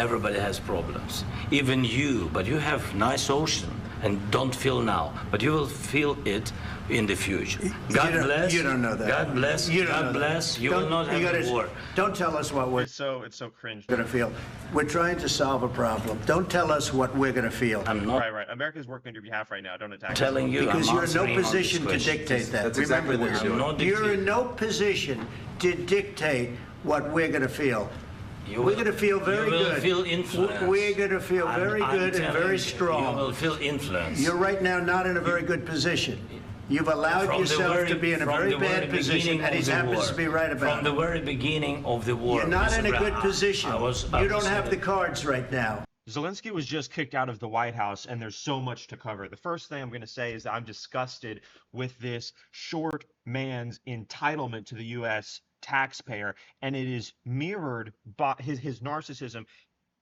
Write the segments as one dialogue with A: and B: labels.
A: everybody has problems, even you, but you have nice ocean and don't feel now, but you will feel it in the future. God bless.
B: You don't know that.
A: God bless.
B: You don't
A: God
B: know
A: bless.
B: that.
A: You will not have a war.
B: Don't tell us what we're
C: It's so cringe.
B: going to feel. We're trying to solve a problem. Don't tell us what we're going to feel.
A: I'm not
C: Right. America's working on your behalf right now. Don't attack us.
A: telling you.
B: Because
A: I'm
B: you're in no
A: answering on
B: position
A: this
B: to
A: question.
B: dictate that.
D: That's exactly
B: Remember
D: what
B: this.
D: you're
A: doing.
B: You're in no position to dictate what we're going to feel. We're going to feel very
A: you will
B: good.
A: Feel influence.
B: We're going to feel very good and very strong.
A: You will feel influence.
B: You're right now not in a very good position. You've allowed yourself to be in a very bad position, and he happens to be right about it.
A: From the very beginning of the war.
B: You're not in a good position. You don't have the
A: the
B: cards right now.
C: Zelensky was just kicked out of the White House, and there's so much to cover. The first thing I'm going to say is that I'm disgusted with this short man's entitlement to the U.S. taxpayer, and it is mirrored by his narcissism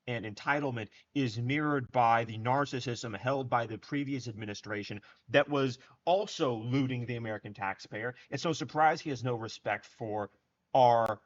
C: and entitlement is mirrored by the narcissism held by the previous administration that was also looting the American taxpayer. And so surprised he has no respect for our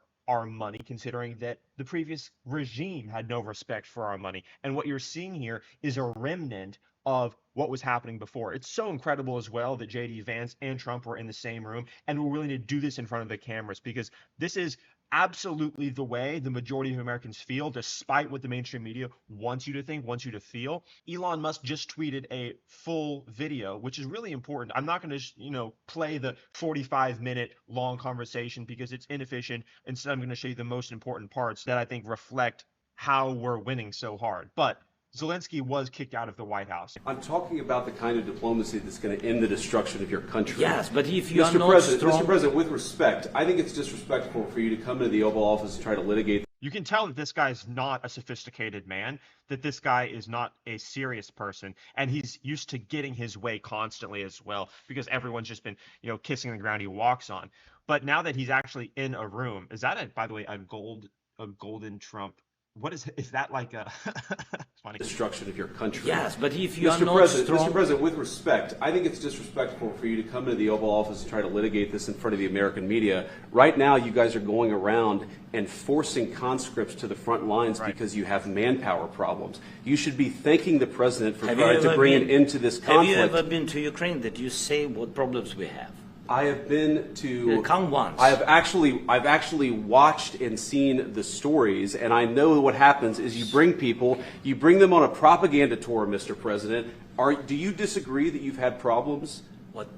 C: money, considering that the previous regime had no respect for our money. And what you're seeing here is a remnant of what was happening before. It's so incredible as well that J.D. Vance and Trump were in the same room and were willing to do this in front of the cameras, because this is absolutely the way the majority of Americans feel, despite what the mainstream media wants you to think, wants you to feel. Elon Musk just tweeted a full video, which is really important. I'm not going to, play the 45-minute long conversation because it's inefficient. Instead, I'm going to show you the most important parts that I think reflect how we're winning so hard. But Zelensky was kicked out of the White House.
D: I'm talking about the kind of diplomacy that's going to end the destruction of your country.
A: Yes, but if you
D: Mr.
A: are not
D: President,
A: strong...
D: Mr. President, with respect, I think it's disrespectful for you to come into the Oval Office and try to litigate.
C: You can tell that this guy's not a sophisticated man, that this guy is not a serious person, and he's used to getting his way constantly as well, because everyone's just been, kissing the ground he walks on. But now that he's actually in a room, is that, by the way, a golden Trump? What is that like a funny
D: Destruction of your country.
A: Yes, but if you are
D: Mr.
A: not
D: President,
A: strong...
D: Mr. President, with respect, I think it's disrespectful for you to come into the Oval Office and try to litigate this in front of the American media. Right now, you guys are going around and forcing conscripts to the front lines because you have manpower problems. You should be thanking the President for trying to bring an end to this conflict.
A: Have you ever been to Ukraine that you say what problems we have?
D: I have been to.
A: Come once.
D: I've actually watched and seen the stories, and I know what happens is you bring them on a propaganda tour, Mr. President. Do you disagree that you've had problems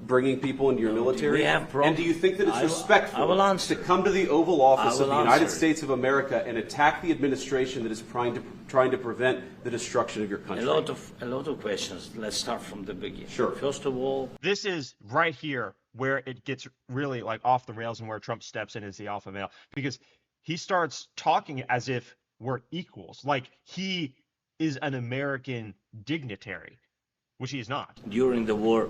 D: bringing people into your military?
A: We have problems.
D: And do you think that it's respectful to come to the Oval Office of the United States of America and attack the administration that is trying to prevent the destruction of your country?
A: A lot of questions. Let's start from the beginning.
D: Sure.
A: First of all,
C: This is right here where it gets really off the rails and where Trump steps in as the alpha male, because he starts talking as if we're equals, like he is an American dignitary, which he is not.
A: during the war,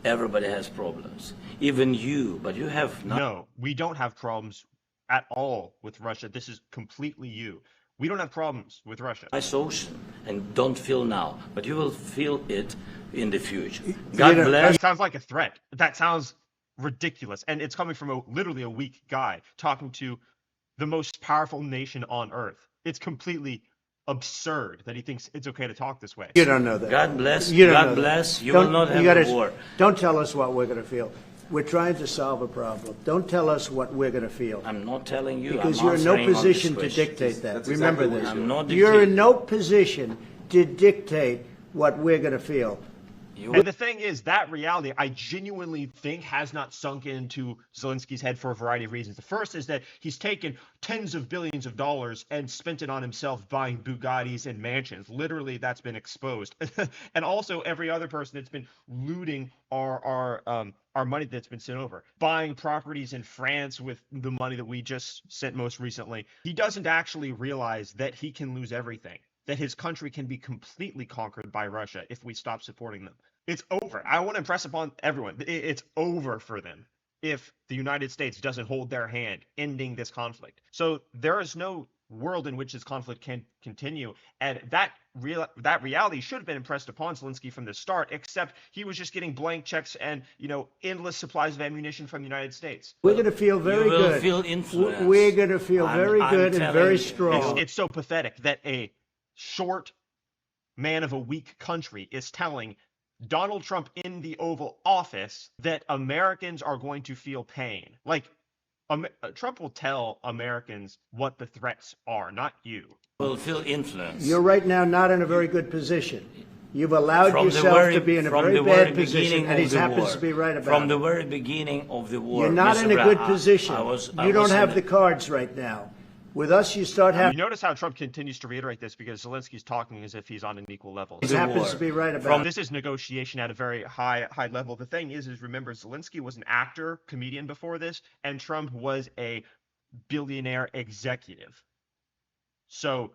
A: everybody has problems. Even you, but you have not.
C: No, we don't have problems at all with Russia. This is completely you. We don't have problems with Russia.
A: Nice ocean and don't feel now, but you will feel it in the future. God bless.
C: That sounds like a threat. That sounds ridiculous. And it's coming from literally a weak guy talking to the most powerful nation on earth. It's completely absurd that he thinks it's okay to talk this way.
B: You don't know that.
A: God bless.
B: You don't
A: God
B: know
A: bless.
B: that.
A: You will not have a war.
B: Don't tell us what we're going to feel. We're trying to solve a problem. Don't tell us what we're going to feel.
A: I'm not telling you.
B: Because
A: I'm
B: you're in no
A: answering on this
B: position to
A: question.
B: dictate that.
D: That's
B: Remember
D: exactly
B: this.
D: what
A: I'm not
B: You're
A: dictating.
B: in no position to dictate what we're going to feel.
C: And the thing is, that reality, I genuinely think, has not sunk into Zelensky's head for a variety of reasons. The first is that he's taken tens of billions of dollars and spent it on himself buying Bugattis and mansions. Literally, that's been exposed. And also every other person that's been looting our money that's been sent over, buying properties in France with the money that we just sent most recently. He doesn't actually realize that he can lose everything, that his country can be completely conquered by Russia if we stop supporting them. It's over. I want to impress upon everyone, it's over for them if the United States doesn't hold their hand ending this conflict. So there is no world in which this conflict can continue, and that reality should have been impressed upon Zelensky from the start, except he was just getting blank checks and endless supplies of ammunition from the United States.
B: We're going to feel very
A: You will
B: good.
A: feel influence.
B: We're going to feel very
A: I'm
B: good and
A: telling
B: very
A: you.
B: strong.
C: It's so pathetic that a short man of a weak country is telling Donald Trump in the Oval Office that Americans are going to feel pain. Like, Trump will tell Americans what the threats are, not you.
A: Will feel influence.
B: You're right now not in a very good position. You've allowed yourself to be in a very bad position, and he happens to be right about it.
A: From the very beginning of the war,
B: you're not in a good position.
A: I
B: you don't have the cards right now. With us, you start having.
C: You notice how Trump continues to reiterate this because Zelensky's talking as if he's on an equal level.
B: He happens to be right about it.
C: This is negotiation at a very high level. The thing is remember, Zelensky was an actor, comedian before this, and Trump was a billionaire executive. So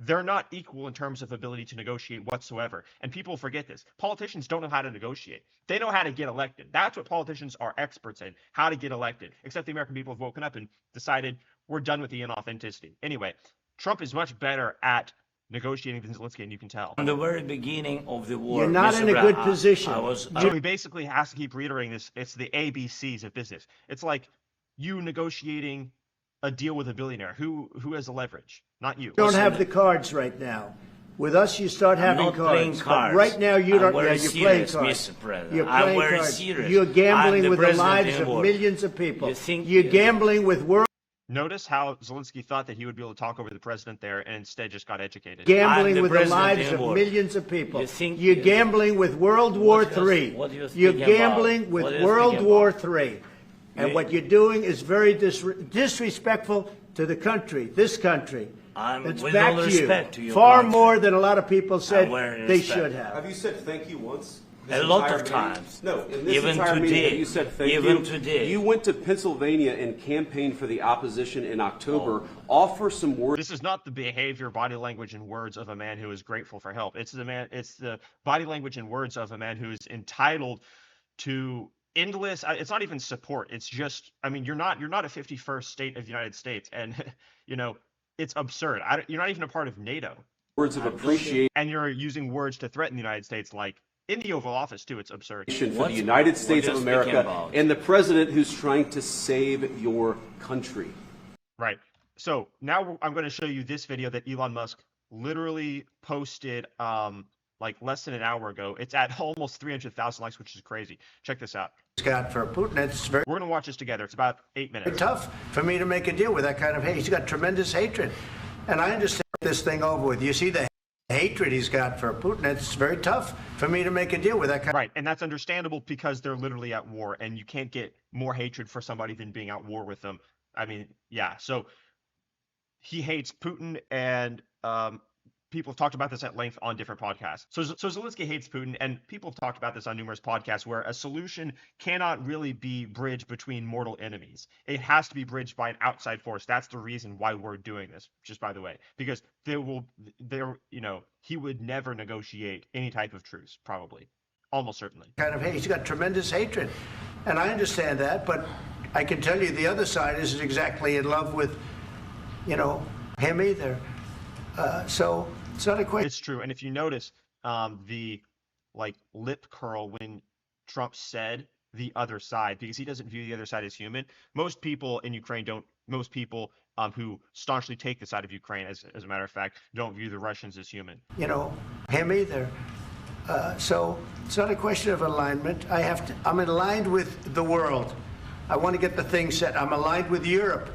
C: they're not equal in terms of ability to negotiate whatsoever. And people forget this. Politicians don't know how to negotiate. They know how to get elected. That's what politicians are experts in, how to get elected. Except the American people have woken up and decided we're done with the inauthenticity. Anyway, Trump is much better at negotiating than Zelensky, and you can tell.
A: From the very beginning of the war,
B: you're not in a good position.
C: So he basically has to keep reiterating this. It's the ABCs of business. It's like you negotiating a deal with a billionaire. Who has the leverage? Not you.
B: You don't have the cards right now. With us, you start having cards. But right now, you don't. You're playing cards. You're playing cards. You're gambling with the lives of millions of people. You're gambling with world.
C: Notice how Zelensky thought that he would be able to talk over the president there and instead just got educated.
B: Gambling with the lives of millions of people. You're gambling with World War III. You're gambling with World War III. And what you're doing is very disrespectful to the country, this country. It's back to you. Far more than a lot of people said they should have.
D: Have you said thank you once?
A: A lot of times.
D: No, in this
A: even
D: entire
A: today.
D: meeting, you said thank
A: even
D: you.
A: Today.
D: You went to Pennsylvania and campaigned for the opposition in October. Offer some words.
C: This is not the behavior, body language, and words of a man who is grateful for help. It's the body language and words of a man who is entitled to endless. It's not even support. It's just. I mean, you're not a 51st state of the United States, and it's absurd. You're not even a part of NATO.
D: Words of appreciation.
C: And you're using words to threaten the United States, like. In the Oval Office, too, it's absurd.
D: For the United States of America and the president who's trying to save your country.
C: Right. So now I'm going to show you this video that Elon Musk literally posted like less than an hour ago. It's at almost 300,000 likes, which is crazy. Check this out.
B: Scott, for Putin, it's very.
C: We're going to watch this together. It's about 8 minutes.
B: It's tough for me to make a deal with that kind of hate. He's got tremendous hatred. And I understand this thing over with. You see the hatred he's got for Putin. It's very tough for me to make a deal with that kind.
C: Right, and that's understandable because they're literally at war, and you can't get more hatred for somebody than being at war with them. I mean, yeah. So he hates Putin, and people have talked about this at length on different podcasts. So Zelensky hates Putin, and people have talked about this on numerous podcasts where a solution cannot really be bridged between mortal enemies. It has to be bridged by an outside force. That's the reason why we're doing this, just by the way, because he would never negotiate any type of truce, probably, almost certainly.
B: Kind of hate. He's got tremendous hatred, and I understand that, but I can tell you the other side isn't exactly in love with, him either. So it's not a question.
C: It's true. And if you notice the lip curl when Trump said the other side, because he doesn't view the other side as human. Most people in Ukraine don't. Most people who staunchly take the side of Ukraine, as a matter of fact, don't view the Russians as human.
B: Him either. So it's not a question of alignment. I'm aligned with the world. I want to get the thing set. I'm aligned with Europe.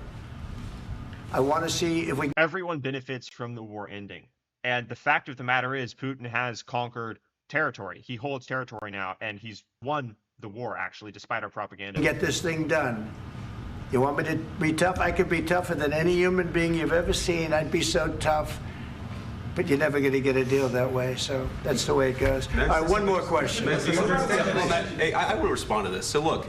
B: I want to see if we.
C: Everyone benefits from the war ending. And the fact of the matter is Putin has conquered territory. He holds territory now, and he's won the war, actually, despite our propaganda.
B: Get this thing done. You want me to be tough? I could be tougher than any human being you've ever seen. I'd be so tough. But you're never going to get a deal that way, so that's the way it goes. All right, one more question.
D: Hey, I want to respond to this. So look,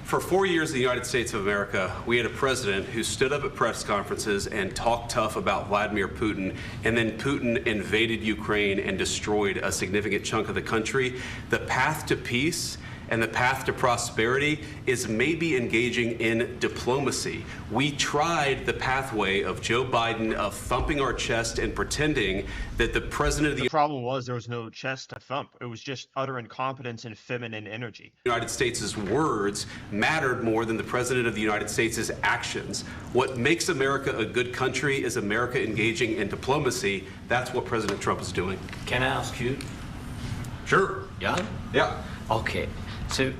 D: for 4 years in the United States of America, we had a president who stood up at press conferences and talked tough about Vladimir Putin, and then Putin invaded Ukraine and destroyed a significant chunk of the country. The path to peace And the path to prosperity is maybe engaging in diplomacy. We tried the pathway of Joe Biden of thumping our chest and pretending that the president of
C: the problem was there was no chest to thump. It was just utter incompetence and feminine energy.
D: The United States' words mattered more than the president of the United States' actions. What makes America a good country is America engaging in diplomacy. That's what President Trump is doing.
A: Can I ask you?
D: Sure.
A: Yeah?
D: Yeah.
A: Okay. So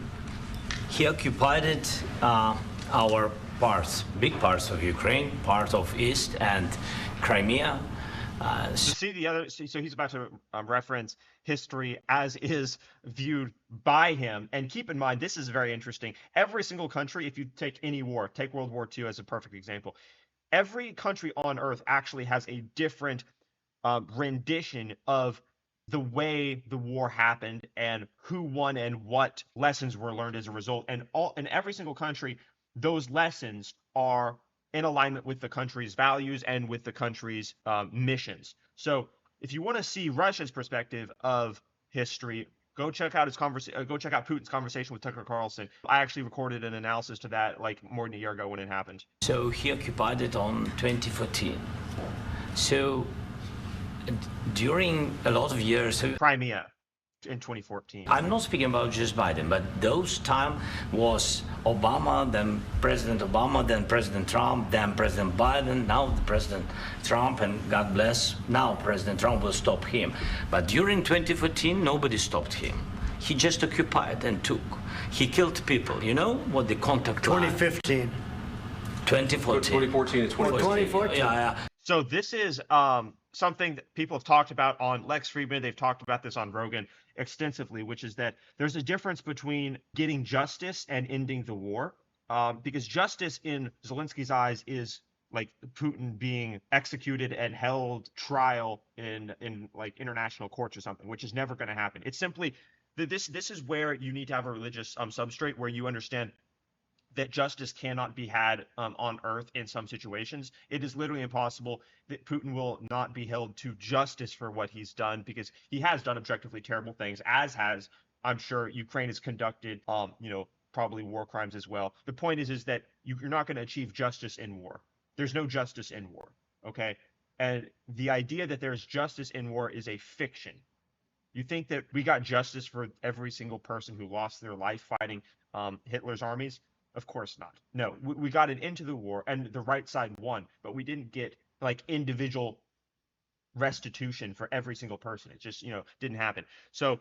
A: he occupied our parts, big parts of Ukraine, part of East and Crimea.
C: So he's about to reference history as is viewed by him. And keep in mind, this is very interesting. Every single country, if you take any war, take World War II as a perfect example, every country on earth actually has a different rendition of the way the war happened and who won and what lessons were learned as a result. And in every single country, those lessons are in alignment with the country's values and with the country's missions. So if you want to see Russia's perspective of history, go check out Putin's conversation with Tucker Carlson. I actually recorded an analysis to that like more than a year ago when it happened.
A: So he occupied it on 2014. So during a lot of years,
C: Crimea in 2014.
A: I'm not speaking about just Biden, but those time was Obama, then President Obama, then President Trump, then President Biden, now the President Trump, and God bless, now President Trump will stop him. But during 2014, nobody stopped him. He just occupied and took. He killed people. You know what the contact
B: 2015.
A: 2014.
D: 2014 and 2014.
A: Yeah.
C: So this is something that people have talked about on Lex Friedman. They've talked about this on Rogan extensively, which is that there's a difference between getting justice and ending the war. Because justice in Zelensky's eyes is like Putin being executed and held trial in like international courts or something, which is never going to happen. It's simply this is where you need to have a religious substrate where you understand that justice cannot be had on earth in some situations. It is literally impossible that Putin will not be held to justice for what he's done, because he has done objectively terrible things, as has, I'm sure, Ukraine has conducted, probably war crimes as well. The point is that you're not going to achieve justice in war. There's no justice in war, okay? And the idea that there's justice in war is a fiction. You think that we got justice for every single person who lost their life fighting Hitler's armies? Of course not. No, we got it into the war and the right side won, but we didn't get like individual restitution for every single person. It just, didn't happen. So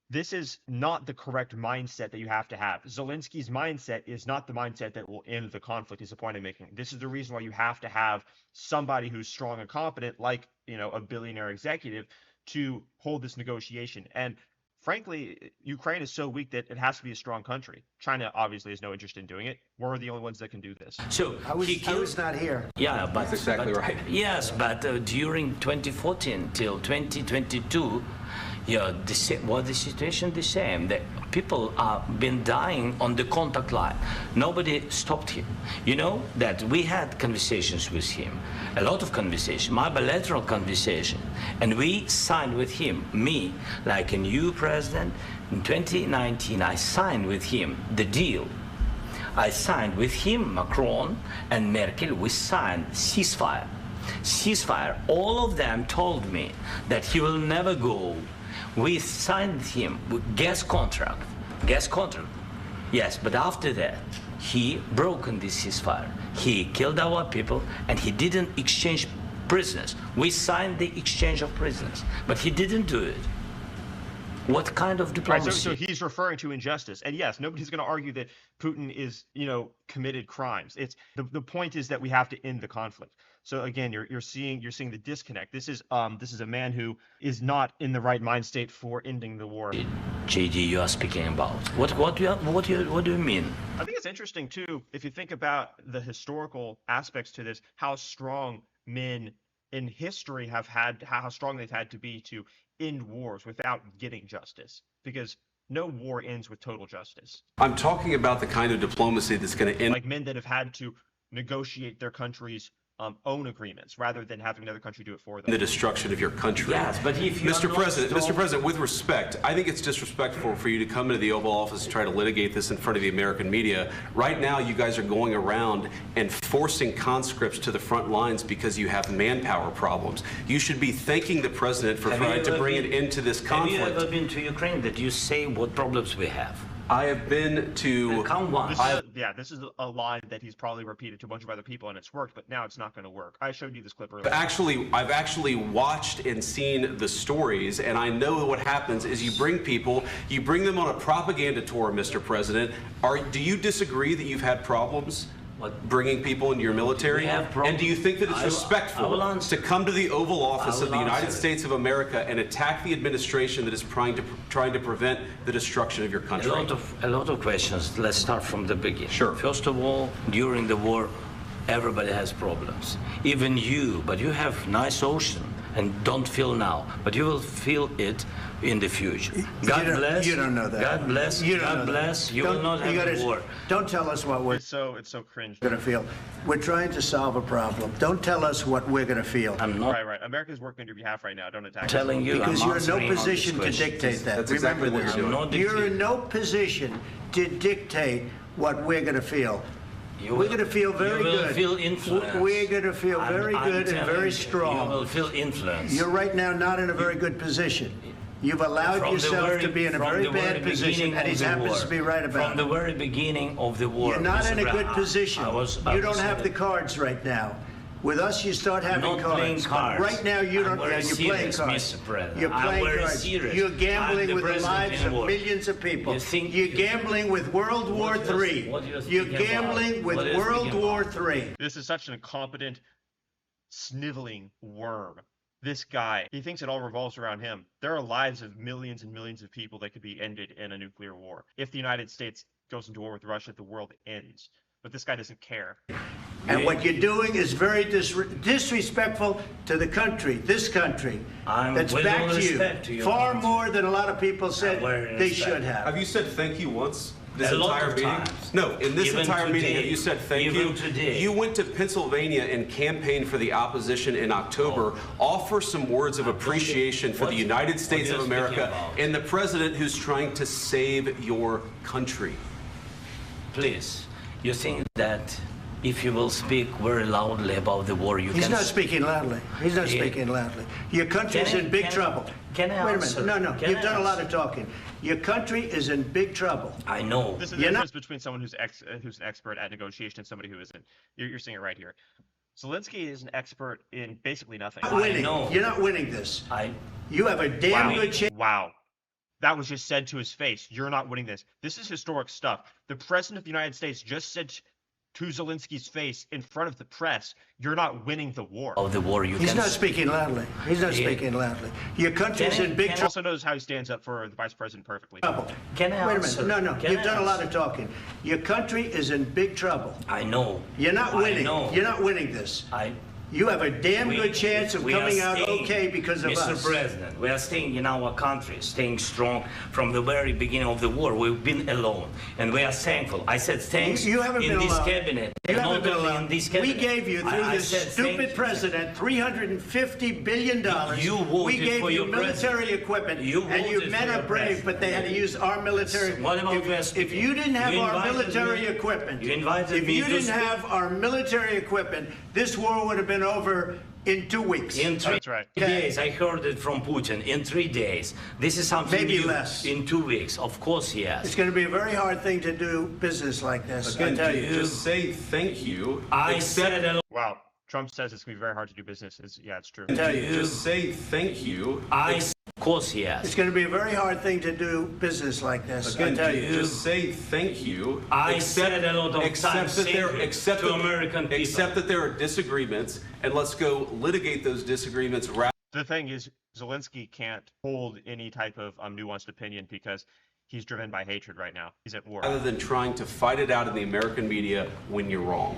C: this is not the correct mindset that you have to have. Zelensky's mindset is not the mindset that will end the conflict, is the point I'm making. This is the reason why you have to have somebody who's strong and competent, like, a billionaire executive, to hold this negotiation. And frankly, Ukraine is so weak that it has to be a strong country. China obviously has no interest in doing it. We're the only ones that can do this.
A: So
B: I was not here.
A: Yeah, but
D: that's exactly right.
A: Yes, but during 2014 till 2022, the situation the same. The people have been dying on the contact line. Nobody stopped him. You know that we had conversations with him, a lot of conversation, my bilateral conversation, and we signed with him, me, like a new president. In 2019, I signed with him the deal. I signed with him, Macron and Merkel, we signed ceasefire. All of them told me that he will never go. We signed him with gas contract. Yes, but after that, he broken this ceasefire. He killed our people, and he didn't exchange prisoners. We signed the exchange of prisoners, but he didn't do it. What kind of diplomacy?
C: Right, so he's referring to injustice. And yes, nobody's going to argue that Putin is, committed crimes. It's the point is that we have to end the conflict. So again, you're seeing the disconnect. This is a man who is not in the right mind state for ending the war.
A: JD, you are speaking about what do you mean?
C: I think it's interesting too, if you think about the historical aspects to this, how strong men in history have had, how strong they've had to be to end wars without getting justice, because no war ends with total justice.
D: I'm talking about the kind of diplomacy that's going to end.
C: Like men that have had to negotiate their country's own agreements rather than having another country do it for them.
D: The destruction of your country.
A: Yes, but if you
D: Mr. President, with respect, I think it's disrespectful for you to come into the Oval Office and try to litigate this in front of the American media. Right now, you guys are going around and forcing conscripts to the front lines because you have manpower problems. You should be thanking the president for trying to bring an end to this conflict.
A: Have you ever been to Ukraine that you say what problems we have?
D: I have been to...
C: This is a line that he's probably repeated to a bunch of other people, and it's worked, but now it's not going to work. I showed you this clip earlier.
D: I've actually watched and seen the stories, and I know what happens is you bring them on a propaganda tour, Mr. President. Do you disagree that you've had problems bringing people into your military? And do you think that it's respectful to come to the Oval Office of the United States of America and attack the administration that is trying to prevent the destruction of your country?
A: A lot of questions. Let's start from the beginning.
D: Sure.
A: First of all, during the war, everybody has problems. Even you, but you have nice ocean and don't feel now, but you will feel it in the future. God bless.
B: You don't know that.
A: God bless. God bless. You will not have a war.
B: Don't tell us what we're
C: it's so cringe.
B: going to feel. We're trying to solve a problem. Don't tell us what we're going to feel.
A: I'm not
C: Right. America's working on your behalf right now. Don't attack us.
A: telling you.
B: Because
A: I'm
B: you're in no
A: answering
B: position
A: all
B: to
A: these
B: dictate that.
D: That's exactly
B: Remember
D: what
B: this.
D: you're doing.
B: You're in no position to dictate what we're going to feel. We're going to feel very good.
A: You will feel influence.
B: We're going to feel very good and very strong.
A: You will feel influence.
B: You're right now not in a very good position. You've allowed yourself to be in a very bad position, and he happens to be right about it.
A: From the very beginning of the war.
B: You're not in a good position. You don't have the
A: cards.
B: cards right now. With us, you start having
A: Not playing cards.
B: Right now, you don't.
A: You're
B: playing cards.
A: Mr. President.
B: You're playing cards.
A: Serious.
B: You're gambling with the lives of
A: war.
B: millions of people. You're
A: you
B: gambling with World War III. You're gambling with World War III.
C: This is such an incompetent, sniveling worm. This guy, he thinks it all revolves around him. There are lives of millions and millions of people that could be ended in a nuclear war. If the United States goes into war with Russia, the world ends. But this guy doesn't care.
B: And what you're doing is very disrespectful to the country, this country, that's back to you, far more than a lot of people said they should have.
D: Have you said thank you once? This
A: A lot
D: entire
A: of
D: meeting?
A: times.
D: No, in this
A: Even
D: entire meeting,
A: today.
D: have you said thank
A: Even
D: you?
A: today.
D: You went to Pennsylvania and campaigned for the opposition in October. Offer some words of appreciation for the United States of America and the president who's trying to save your country.
A: Please, you think that if you will speak very loudly about the war, you
B: He's
A: can...
B: not speaking loudly. He's not speaking loudly. Your country's in big trouble.
A: Can I
B: Wait a
A: answer?
B: minute. No.
A: Can
B: You've
A: I
B: done a lot
A: answer?
B: of talking. Your country is in big trouble.
A: I know.
C: This is the difference between someone who's an expert at negotiation and somebody who isn't. You're seeing it right here. Zelensky is an expert in basically nothing.
B: You're not winning.
A: know.
B: You're not winning this. You have a damn good chance.
C: Wow. That was just said to his face. You're not winning this. This is historic stuff. The president of the United States just said to Zelensky's face in front of the press, you're not winning the war.
A: Of the war,
B: He's not speaking loudly. He's not speaking loudly. Your country's in big
C: He
B: trouble.
C: also knows how he stands up for the vice president perfectly.
A: Can I
B: Wait a
A: answer?
B: minute. No.
A: Can
B: You've
A: I
B: done a lot
A: answer?
B: of talking. Your country is in big trouble.
A: I know.
B: You're not winning.
A: I know.
B: You're not winning this. You have a damn good chance of coming out okay because of us.
A: Mr. President, we are staying in our country, staying strong from the very beginning of the war. We've been alone, and we are thankful. I said thanks
B: You haven't
A: in
B: been
A: this
B: alone.
A: cabinet.
B: You
A: and
B: haven't
A: not
B: been
A: only
B: alone.
A: in this cabinet.
B: We gave you, through
A: I
B: this
A: said
B: stupid
A: thank you.
B: president, $350 billion.
A: You voted
B: we gave
A: for
B: you
A: your
B: military
A: president.
B: equipment,
A: You
B: and you
A: voted
B: men
A: for
B: are
A: your
B: brave,
A: president.
B: but they had to use our military.
A: What about
B: If you didn't have our
A: invited
B: military
A: me-
B: equipment,
A: You invited
B: if
A: me
B: you
A: to
B: didn't
A: speak.
B: have our military equipment, this war would have been over in 2 weeks.
A: In 3
C: That's right.
A: days, I heard it from Putin. In 3 days, this is something
B: Maybe
A: new.
B: less.
A: In 2 weeks, of course, yes.
B: It's going to be a very hard thing to do business like this. I
D: Again,
B: tell you.
D: just say thank you.
A: I said a lot.
C: Wow. Trump says it's going to be very hard to do business. It's true.
B: Tell you.
D: Just say thank you.
A: Of course, yes.
B: It's going to be a very hard thing to do business like this.
D: Again,
B: I tell you.
D: just say thank you.
A: I said a lot of times
D: Except
A: to American people.
D: Except that there are disagreements, and let's go litigate those disagreements.
C: The thing is, Zelensky can't hold any type of nuanced opinion because he's driven by hatred right now. He's at war.
D: Rather than trying to fight it out in the American media when you're wrong.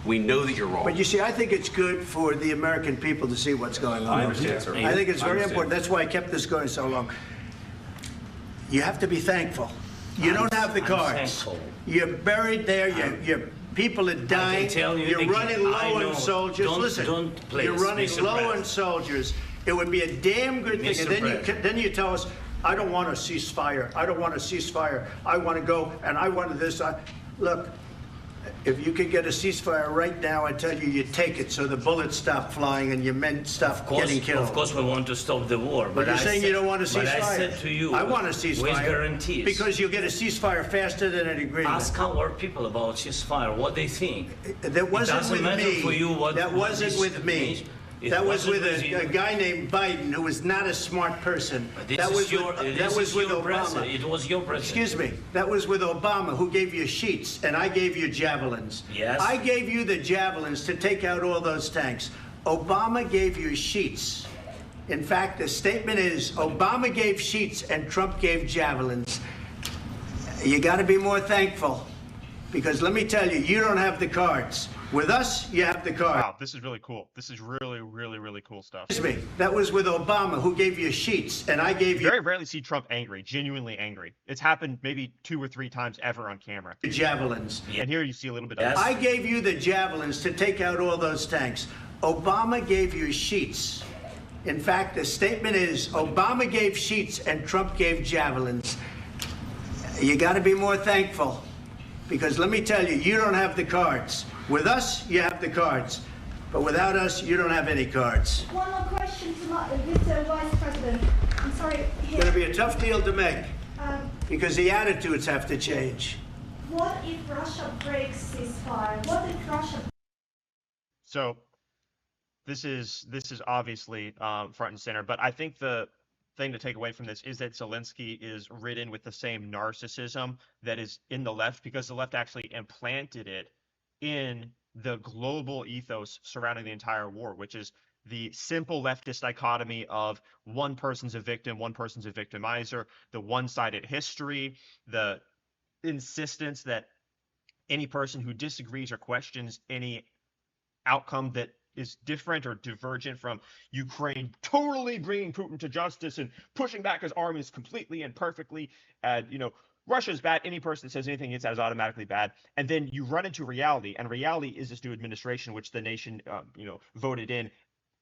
D: We know that you're wrong.
B: But you see, I think it's good for the American people to see what's going on.
D: I understand, sir.
B: I think it's
D: I
B: very
D: understand.
B: important. That's why I kept this going so long. You have to be thankful. You don't have the
A: I'm
B: cards.
A: thankful.
B: You're buried there. You're People are dying. You're running low on soldiers. Listen, you're running low on soldiers. It would be a damn good thing. And then you tell us, I don't want a ceasefire. I don't want a ceasefire. I want to go and I want this. Look, if you could get a ceasefire right now, I tell you, you take it so the bullets stop flying and your men stop getting killed.
A: Of course, we want to stop the war.
B: But you're saying you don't want a ceasefire.
A: But I said to you,
B: I want a ceasefire.
A: With guarantees.
B: Because you'll get a ceasefire faster than an agreement.
A: Ask our people about ceasefire, what they think.
B: That wasn't with me.
A: For you what
B: that wasn't with me. That was with a guy named Biden, who was not a smart person. That was with Obama.
A: It was your president.
B: Excuse me. That was with Obama, who gave you sheets, and I gave you javelins.
A: Yes.
B: I gave you the javelins to take out all those tanks. Obama gave you sheets. In fact, the statement is Obama gave sheets and Trump gave javelins. You got to be more thankful, because let me tell you, you don't have the cards. With us, you have the card.
C: Wow, this is really cool. This is really, really, really cool stuff.
B: Excuse me. That was with Obama, who gave you sheets, and I gave you...
C: Very rarely see Trump angry, genuinely angry. It's happened maybe 2 or 3 times ever on camera.
B: Javelins.
C: And here you see a little bit of it.
B: I gave you the javelins to take out all those tanks. Obama gave you sheets. In fact, the statement is Obama gave sheets and Trump gave javelins. You got to be more thankful, because let me tell you, you don't have the cards. With us, you have the cards. But without us, you don't have any cards.
E: One more question to Mr. Vice President. I'm sorry.
B: It's going to be a tough deal to make, because the attitudes have to change.
E: What if Russia breaks ceasefire? What if Russia...
C: So this is obviously front and center, but I think the thing to take away from this is that Zelensky is ridden with the same narcissism that is in the left, because the left actually implanted it in the global ethos surrounding the entire war, which is the simple leftist dichotomy of one person's a victim, one person's a victimizer, the one-sided history, the insistence that any person who disagrees or questions any outcome that is different or divergent from Ukraine totally bringing Putin to justice and pushing back his armies completely and perfectly, and Russia's bad. Any person that says anything against that is automatically bad. And then you run into reality, and reality is this new administration, which the nation, voted in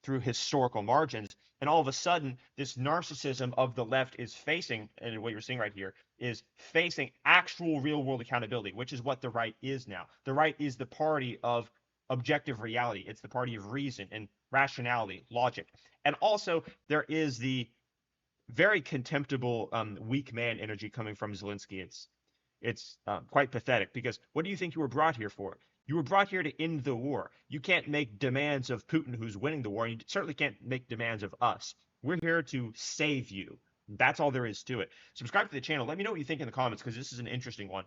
C: through historical margins. And all of a sudden, this narcissism of the left is facing, and what you're seeing right here, is facing actual real-world accountability, which is what the right is now. The right is the party of objective reality. It's the party of reason and rationality, logic. And also, there is the very contemptible weak man energy coming from Zelensky. It's quite pathetic, because what do you think you were brought here for? You were brought here to end the war. You can't make demands of Putin, who's winning the war. And you certainly can't make demands of us. We're here to save you. That's all there is to it. Subscribe to the channel. Let me know what you think in the comments, because this is an interesting one.